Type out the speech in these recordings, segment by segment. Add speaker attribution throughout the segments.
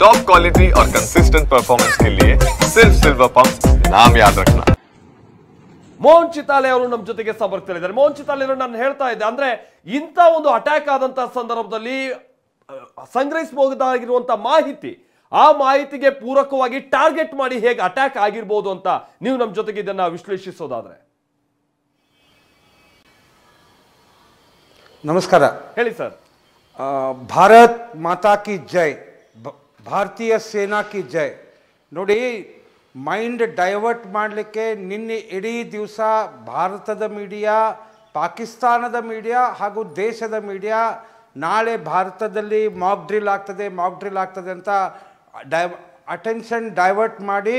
Speaker 1: Top quality और consistent performance के लिए सिर्फ सिल्वर पंप नाम याद रखना।
Speaker 2: ಮೋಹನ್ ಚಿತಾಲೆ ಅವರು ನಮ್ಮ ಜೊತೆಗೆ ಸಂಪರ್ಕದಲ್ಲಿದ್ದಾರೆ. ಮೋಹನ್ ಚಿತಾಲೆ ಅವರು ನಾನು ಹೇಳ್ತಾ ಇದ್ದೆ, ಅಂದ್ರೆ ಇಂಥ ಒಂದು ಅಟ್ಯಾಕ್ ಆದಂತ ಸಂದರ್ಭದಲ್ಲಿ ಸಂಗ್ರಹಿಸಬಹುದಾಗಿರುವಂತ ಮಾಹಿತಿ, ಆ ಮಾಹಿತಿಗೆ ಪೂರಕವಾಗಿ ಟಾರ್ಗೆಟ್ ಮಾಡಿ ಹೇಗೆ ಅಟ್ಯಾಕ್ ಆಗಿರಬಹುದು ಅಂತ ನೀವು ನಮ್ಮ ಜೊತೆಗೆ ಇದನ್ನ ವಿಶ್ಲೇಷಿಸೋದಾದ್ರೆ.
Speaker 3: ನಮಸ್ಕಾರ,
Speaker 2: ಹೇಳಿ ಸರ್.
Speaker 3: ಭಾರತ್ ಮಾತಾ ಕಿ ಜೈ, ಭಾರತೀಯ ಸೇನಾ ಕಿ ಜೈ. ನೋಡಿ, ಮೈಂಡ್ ಡೈವರ್ಟ್ ಮಾಡಲಿಕ್ಕೆ ನಿನ್ನೆ ಇಡೀ ದಿವಸ ಭಾರತದ ಮೀಡಿಯಾ, ಪಾಕಿಸ್ತಾನದ ಮೀಡಿಯಾ ಹಾಗೂ ದೇಶದ ಮೀಡಿಯಾ ನಾಳೆ ಭಾರತದಲ್ಲಿ ಮಾಕ್ ಡ್ರಿಲ್ ಆಗ್ತದೆ ಅಂತ ಅಟೆನ್ಷನ್ ಡೈವರ್ಟ್ ಮಾಡಿ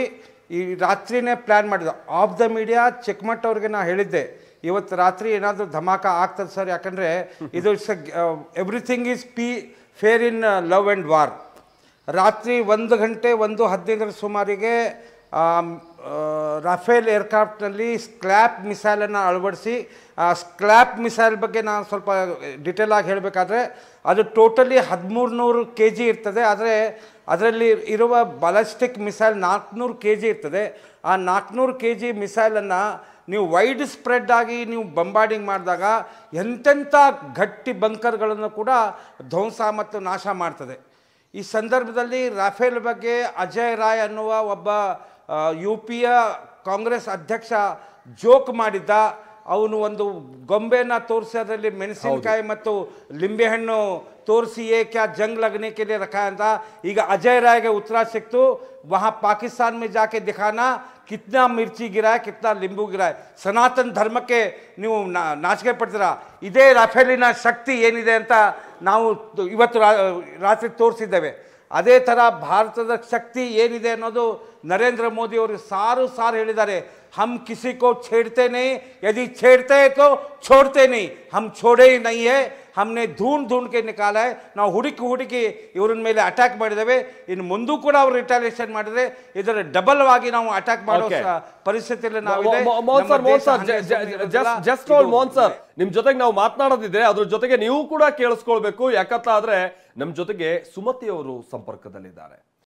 Speaker 3: ಈ ರಾತ್ರಿನೇ ಪ್ಲ್ಯಾನ್ ಮಾಡಿದ್ರು. ಆಫ್ ದ ಮೀಡಿಯಾ ಚಿಕ್ಕಮಠ್ ಅವ್ರಿಗೆ ನಾನು ಹೇಳಿದ್ದೆ, ಇವತ್ತು ರಾತ್ರಿ ಏನಾದರೂ ಧಮಾಕ ಆಗ್ತದೆ ಸರ್, ಯಾಕಂದರೆ ಇದು everything is fair in love and war. ರಾತ್ರಿ 1 ಗಂಟೆ 1:15 ಸುಮಾರಿಗೆ ರಾಫೇಲ್ ಏರ್ಕ್ರಾಫ್ಟ್ನಲ್ಲಿ ಸ್ಕ್ಲ್ಯಾಪ್ ಮಿಸೈಲನ್ನು ಅಳವಡಿಸಿ, ಸ್ಕ್ಲ್ಯಾಪ್ ಮಿಸೈಲ್ ಬಗ್ಗೆ ನಾನು ಸ್ವಲ್ಪ ಡಿಟೇಲ್ ಆಗಿ ಹೇಳಬೇಕಾದ್ರೆ, ಅದು ಟೋಟಲಿ 1300 kg ಇರ್ತದೆ. ಆದರೆ ಅದರಲ್ಲಿ ಇರುವ ಬಾಲಿಸ್ಟಿಕ್ ಮಿಸೈಲ್ 400 kg ಇರ್ತದೆ. ಆ 400 kg ಮಿಸೈಲನ್ನು ನೀವು ವೈಡ್ ಸ್ಪ್ರೆಡ್ ಆಗಿ ನೀವು ಬಂಬಾರ್ಡಿಂಗ್ ಮಾಡಿದಾಗ ಎಂತೆಂಥ ಗಟ್ಟಿ ಬಂಕರ್ಗಳನ್ನು ಕೂಡ ಧ್ವಂಸ ಮತ್ತು ನಾಶ ಮಾಡ್ತದೆ. ಈ ಸಂದರ್ಭದಲ್ಲಿ ರಾಫೇಲ್ ಬಗ್ಗೆ ಅಜಯ್ ರಾಯ್ ಅನ್ನುವ ಒಬ್ಬ UPಯ ಕಾಂಗ್ರೆಸ್ ಅಧ್ಯಕ್ಷ ಜೋಕ್ ಮಾಡಿದ್ದ. ಅವನು ಒಂದು ಗೊಂಬೆನ ತೋರಿಸಿ ಅದರಲ್ಲಿ ಮೆಣಸಿನಕಾಯಿ ಮತ್ತು ಲಿಂಬೆಹಣ್ಣು ತೋರಿಸಿ ಕ್ಯಾ ಜಂಗ್ ಲಗ್ನೆ ಕೆ ಲಿಯೆ ರಖಾ ಅಂತ. ಈಗ ಅಜಯ್ ರಾಯ್ಗೆ ಉತ್ತರ ಸಿಕ್ತು, ವಹಾ ಪಾಕಿಸ್ತಾನ್ ಮೇ ಜಾಕೆ ದಿಖಾನಾ ಕಿತ್ನಾ ಮಿರ್ಚಿ ಗಿರಾಯ್, ಕಿತ್ನಾ ಲಿಂಬು ಗಿರಾಯ್. ಸನಾತನ ಧರ್ಮಕ್ಕೆ ನೀವು ನಾಚಿಕೆ ಪಡ್ತೀರಾ. ಇದೇ ರಾಫೇಲಿನ ಶಕ್ತಿ ಏನಿದೆ ಅಂತ ನಾವು ಇವತ್ತು ರಾತ್ರಿ ತೋರಿಸಿದ್ದೇವೆ. ಅದೇ ಥರ ಭಾರತದ ಶಕ್ತಿ ಏನಿದೆ ಅನ್ನೋದು ನರೇಂದ್ರ ಮೋದಿ ಅವರು ಸಾರು ಹೇಳಿದ್ದಾರೆ. ಹಮ್ ಕಿಸಿ ಕೋ छेड़ते नहीं, यदि छेड़ते हैं तो छोड़ते नहीं, हम छोड़े ही नहीं है, हमने ढूंढ के निकाला है. ನಾವು ಹುಡುಕಿ ಇವ್ರ ಮೇಲೆ ಅಟ್ಯಾಕ್ ಮಾಡಿದ್ದೇವೆ. ಇನ್ನು ಮುಂದೂ ಕೂಡ ಅವರು ರಿಟಾಲಿಯೇಷನ್ ಮಾಡಿದ್ರೆ ಇದರ ಡಬಲ್ ಆಗಿ ನಾವು ಅಟ್ಯಾಕ್ ಮಾಡೋ ಪರಿಸ್ಥಿತಿಯಲ್ಲಿ ನಾವಿದೆ.
Speaker 2: ಮೋಹನ್ ಸರ್, ನಿಮ್ ಜೊತೆಗೆ ನಾವು ಮಾತನಾಡೋದಿದ್ರೆ ಅದ್ರ ಜೊತೆಗೆ ನೀವು ಕೂಡ ಕೇಳಿಸ್ಕೊಳ್ಬೇಕು. ಯಾಕಂತ ಆದ್ರೆ ನಮ್ ಜೊತೆಗೆ ಸುಮತಿ ಅವರು ಸಂಪರ್ಕದಲ್ಲಿದ್ದಾರೆ.